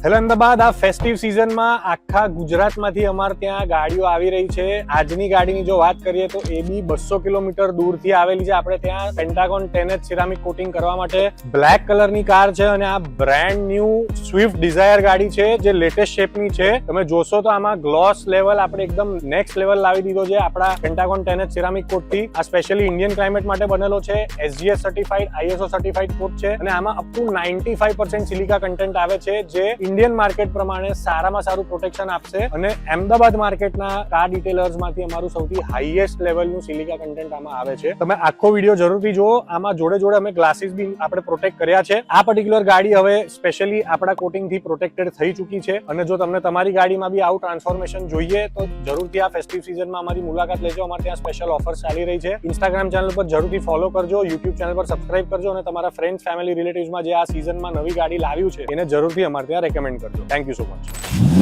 Hello Ahmedabad, આ festive સિઝનમાં આખા ગુજરાતમાંથી અમારે ત્યાં ગાડીઓ આવી રહી છે. આજની ગાડીની જો વાત કરીએ તો એ બી 200 કિલોમીટર દૂરથી આવેલી છે. આપણે ત્યાં પેન્ટાગોન 10H સિરામિક કોટિંગ કરવા માટે બ્લેક કલરની કાર છે અને આ બ્રાન્ડ ન્યૂ સ્વિફ્ટ ડિઝાયર ગાડી છે જે લેટેસ્ટ શેપની છે. તમે જોશો તો આમાં ગ્લોસ લેવલ આપણે એકદમ નેક્સ્ટ લેવલ લાવી દીધો છે આપણા પેન્ટાગોન 10H સિરામિક કોટથી. આ સ્પેશિયલી ઇન્ડિયન ક્લાઇમેટ માટે બનેલો છે. SGS સર્ટિફાઈડ, ISO સર્ટિફાઈડ કોટ છે અને આમાં અપ ટુ 95% સિલિકા કન્ટેન્ટ આવે છે જે ઇન્ડિયન માર્કેટ પ્રમાણે સારામાં સારું પ્રોટેક્શન આપશે અને અમદાવાદ માર્કેટના કાર ડિટેલર્સમાંથી અમારું સૌથી હાઈએસ્ટ લેવલનું સિલિકા કન્ટેન્ટ આમાં આવે છે. તમે આખો વિડીયો જરૂરથી જુઓ. આમાં જોડે અમે ગ્લાસીસ બી આપણે પ્રોટેક્ટ કર્યા છે. આ પર્ટિક્યુલર ગાડી હવે સ્પેશિયલી આપણા કોટિંગથી પ્રોટેક્ટેડ થઈ ચૂકી છે અને જો તમને તમારી ગાડીમાં બી આવું ટ્રાન્સફોર્મેશન જોઈએ તો જરૂરથી આ ફેસ્ટિવ સિઝનમાં અમારી મુલાકાત લેજો. અમારે ત્યાં સ્પેશિયલ ઓફર્સ ચાલી રહી છે. ઇન્સ્ટાગ્રામ ચેનલ પર જરૂરથી ફોલો કરજો, યુટ્યુબ ચેનલ પર સબસ્ક્રાઇબ કરજો અને તમારા ફ્રેન્ડ્સ, ફેમિલી, રિલેટિવ્સમાં જે આ સિઝનમાં નવી ગાડી લાવ્યું છે એને જરૂરથી અમારે ત્યાં રેકમેન્ડ કરજો. Thank you so much.